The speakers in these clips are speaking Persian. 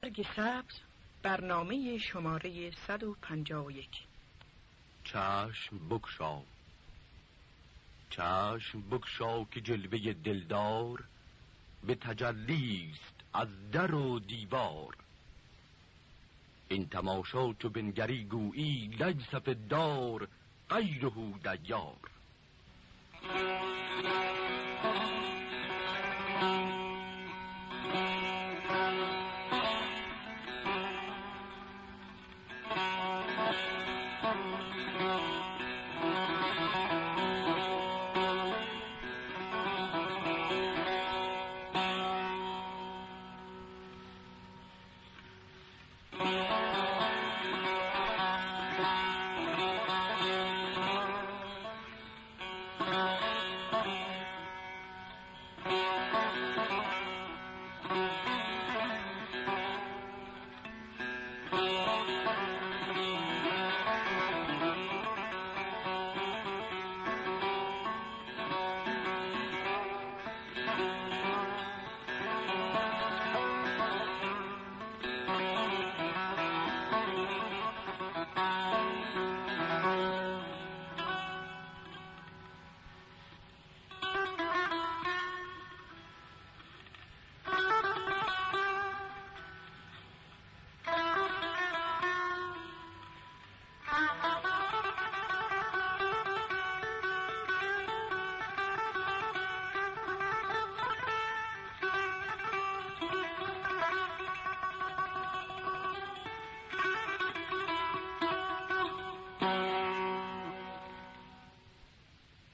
برگ سبز برنامه شماره 151. چشم بگشا، چشم بگشا که جلوه دلدار به تجلیست از در و دیوار. این تماشا چو بنگری گویی لیس فی الدار غیره دیار.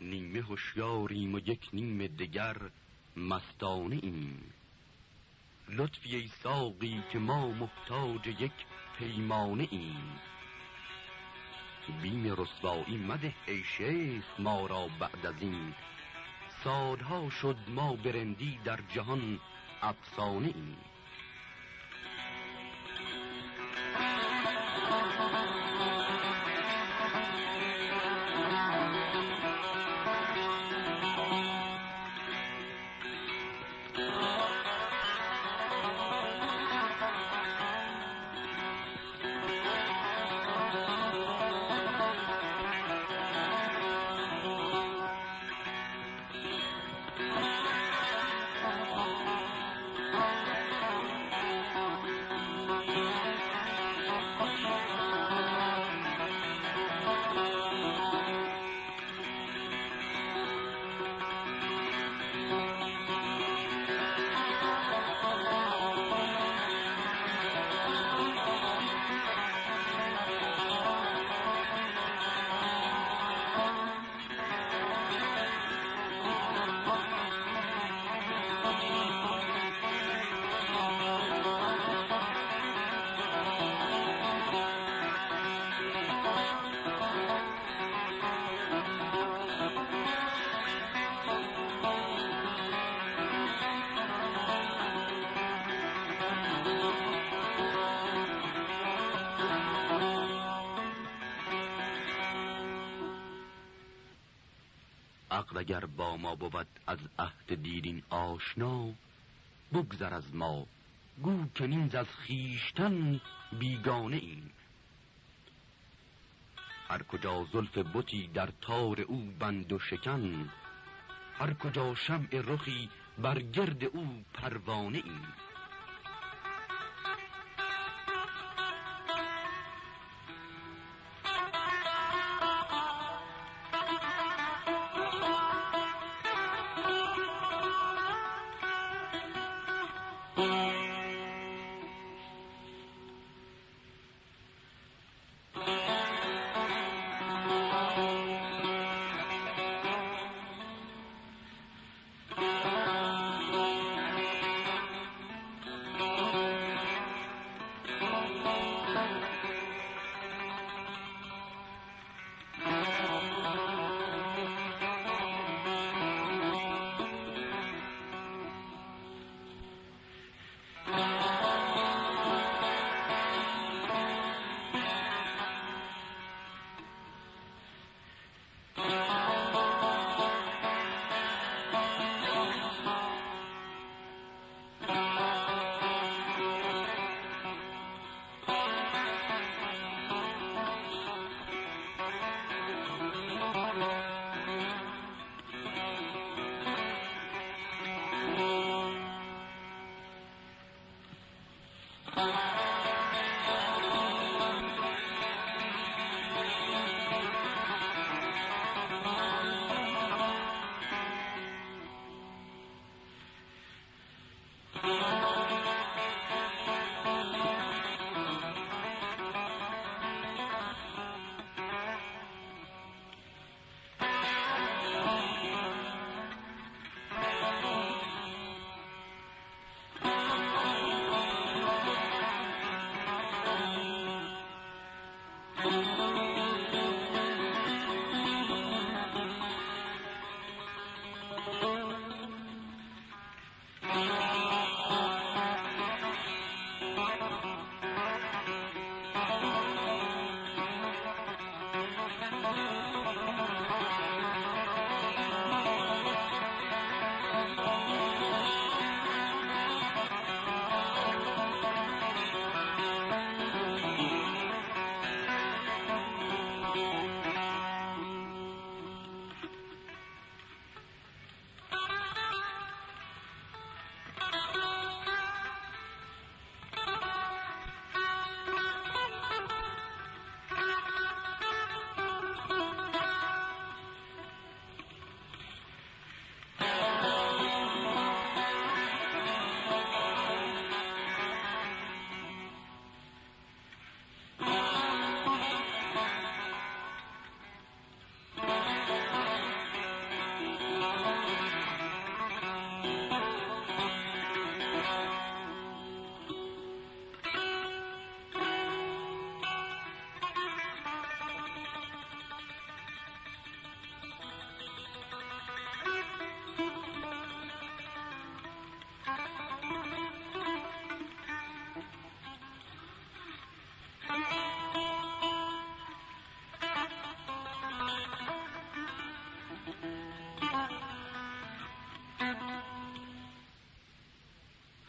نیمه هوشیاریم و یک نیمه دگر مستانه ایم. لطفی ای ساقی که ما محتاج یک پیمانه ایم. بیم رسوایی مده ای شیخ ما را بعد از این. سالها شد ما برندی در جهان افسانه ایم. عقل اگر با ما بود از عهد دیرین آشنا، بگذر از ما گو که نیز از خویشتن بیگانه ایم. هر کجا زلف بتی در تار او بند و شکن، هر کجا شمع رخی بر گرد او پروانه ایم.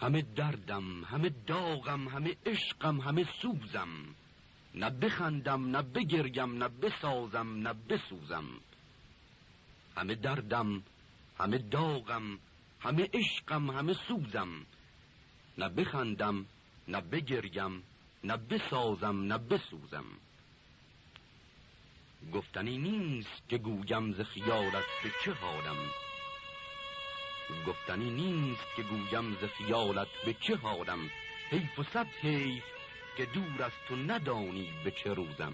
همه دردم، همه داغم، همه عشقم، همه سوزم، نه بخندم نه بگریم نه بسازم نه بسوزم. همه دردم، همه داغم، همه عشقم، همه سوزم، نه بخندم نه بگریم نه بسازم نه بسوزم. گفتنی نیست که گویم ز خیالت به چه حالم، گفتنی نیست که گویم ز خیالت به چه حالم. حیف و صد حیف که دور از تو ندانی به چه روزم.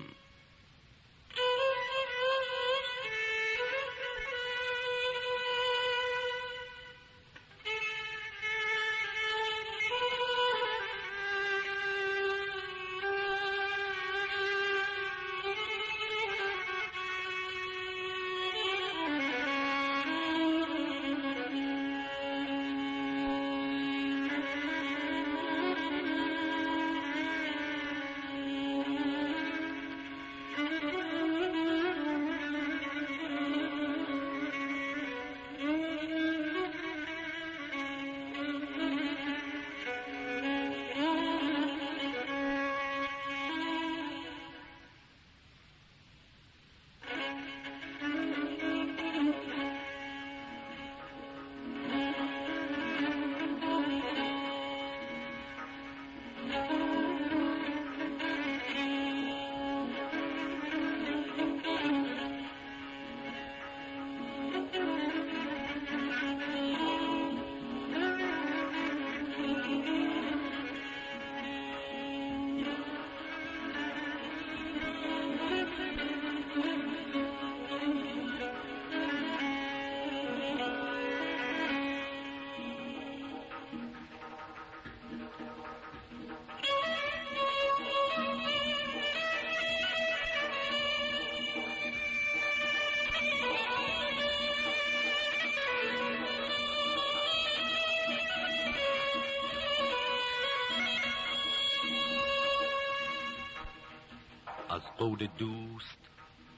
از قول دوست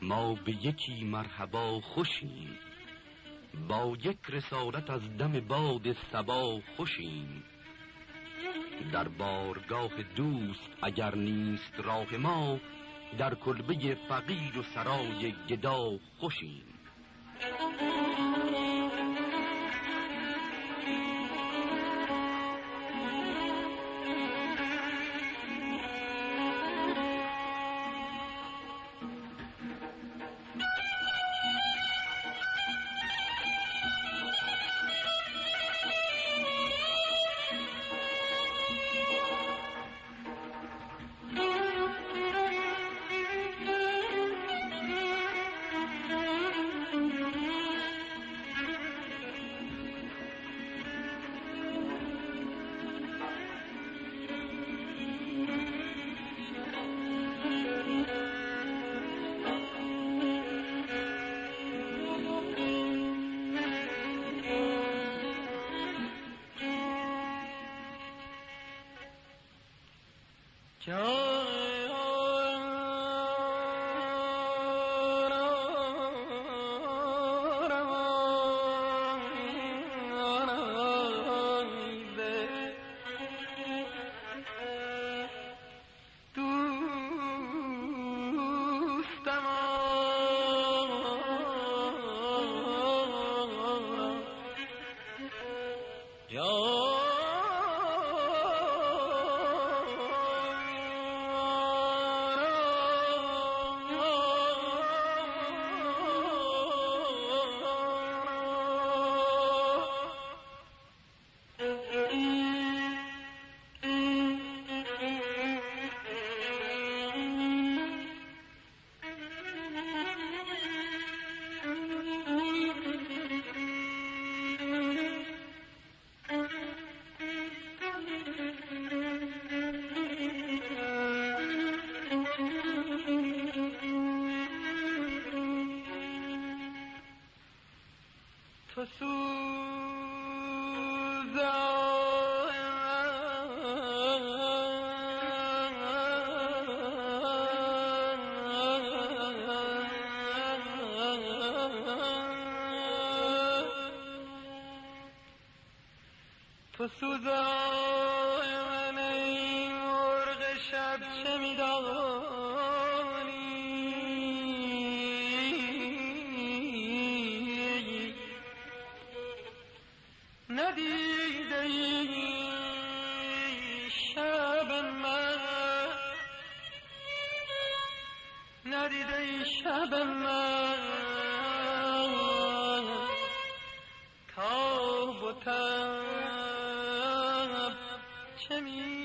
ما به یکی مرحبا خوشیم، با یک رسالت از دم باد صبا خوشیم. در بارگاه دوست اگر نیست راه ما، در کلبه فقیر و سرای گدا خوشیم. تو سوزای من ای مرغ شب چه می‌دانی ندیده ای شب من ندیده ای شب من تاب و تب چه می‌دانی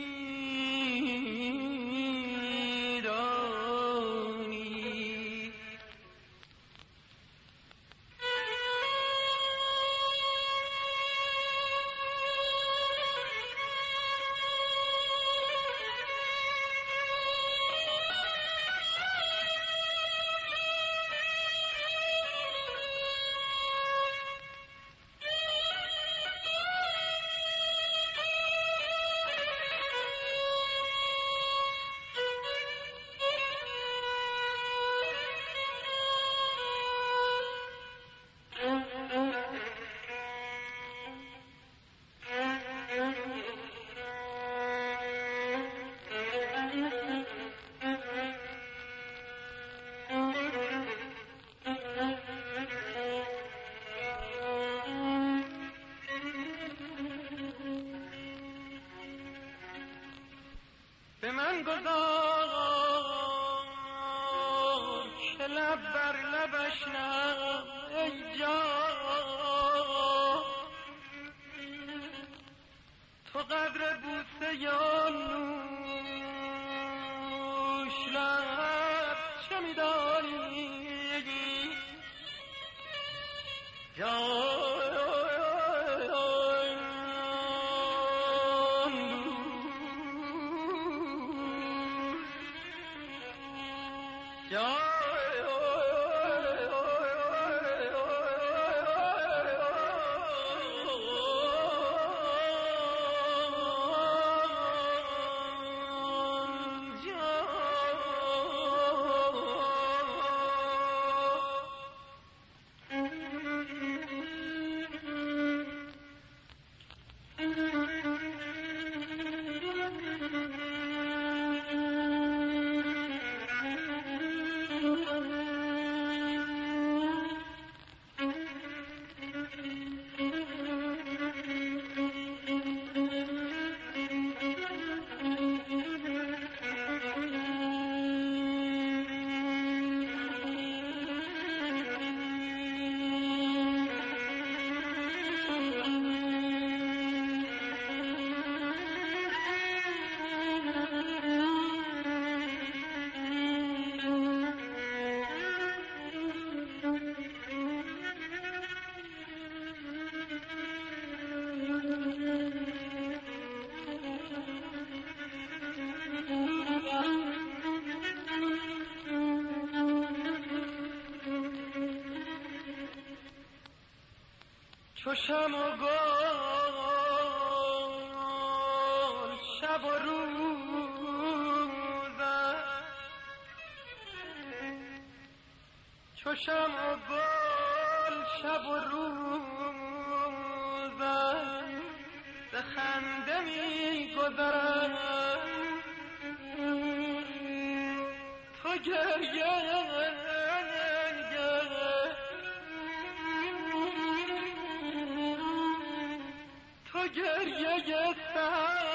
به من گذار که لب بر لبش نه ای جان تو قدر بوسه یا نوش لب چه می‌دانی چو شمع و گل شب و روز چو شمع و گل شب و روزم به خنده می گذرد تو گریه سر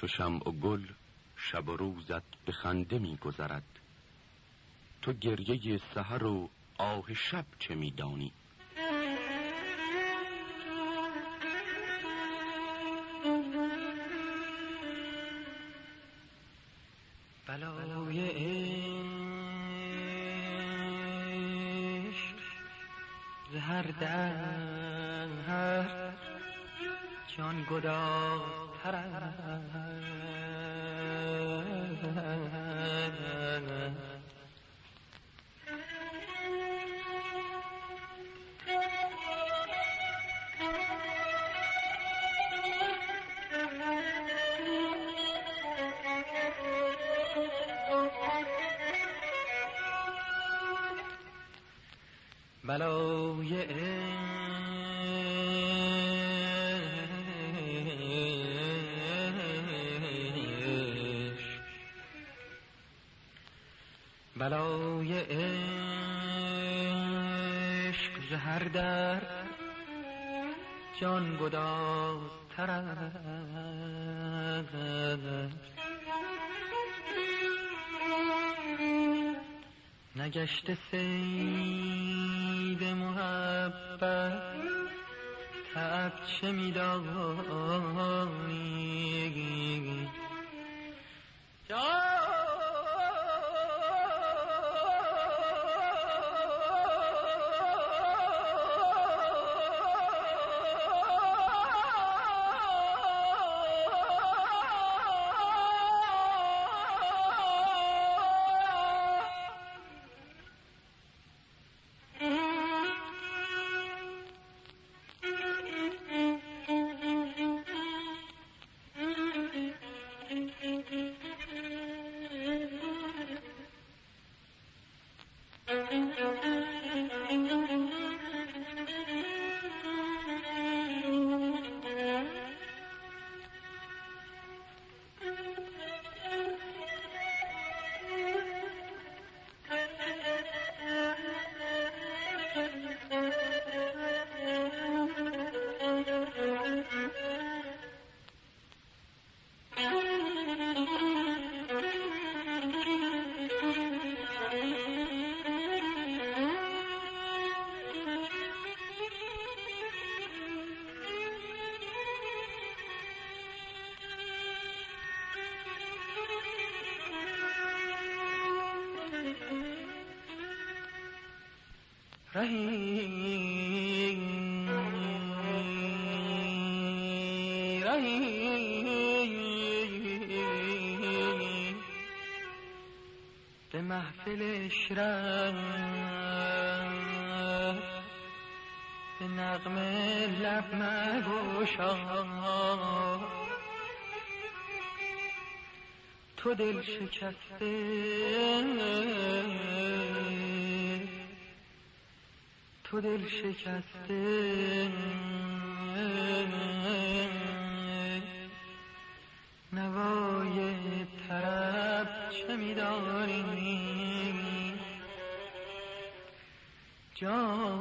تو شمع و گل شب و روزت به خنده می گذرد تو گریه سحر و آه شب چه می دانی؟ بلای عشق زهر در جان گدازتر است بلای بلای عشق زهر در جان گدازتر است نگشته صید محبت تعب چه می‌دانی؟ رهی به محفل اشرت به نغمه لب مگشا، تو دل شکسته تو دل شکسته نوای طرب چه می‌دانی جانا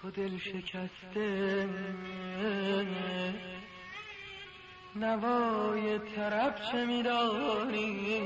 تو دل شکسته نوای طرب چه می‌دانی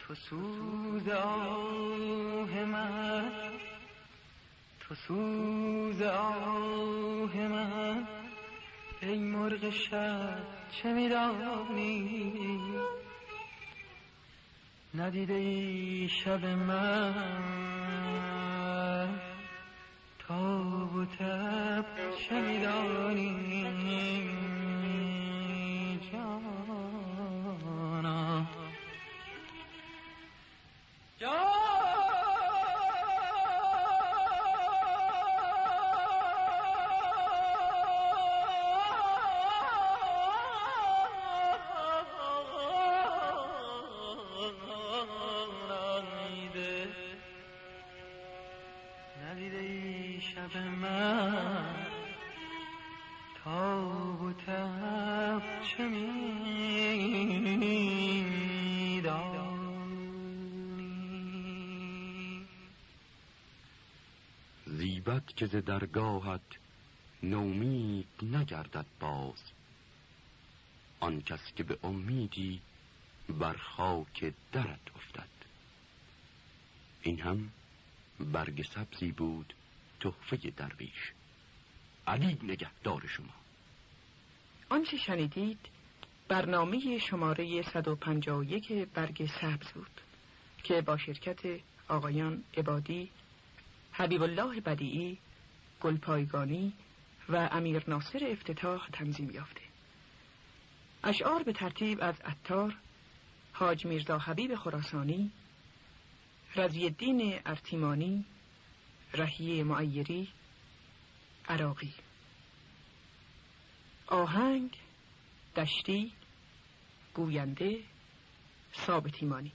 تو سوز آه من تو سوز آه من ای مرغ شب چه می‌دانی ندیده ای شب من تاب و تب چه می‌دانی جانا ندیده ای شب من تاب و تب چه می‌دانی زیبد که ز درگاهت نومید نگردد باز، آن کس که به امیدی بر خاک درت افتد. این هم برگ سبزی بود تحفه درویش. علی نگهدار شما. آنچه شنیدید برنامه شماره 151 برگ سبز بود که با شرکت آقایان عبادی، حبیب الله بدیعی، گلپایگانی و امیر ناصر افتتاح تنظیم یافته. اشعار به ترتیب از عطار، حاج میرزا حبیب خراسانی، رضی الدین ارتیمانی، رهیه معیری، عراقی. آهنگ دشتی، گوینده ثابت ایمانی.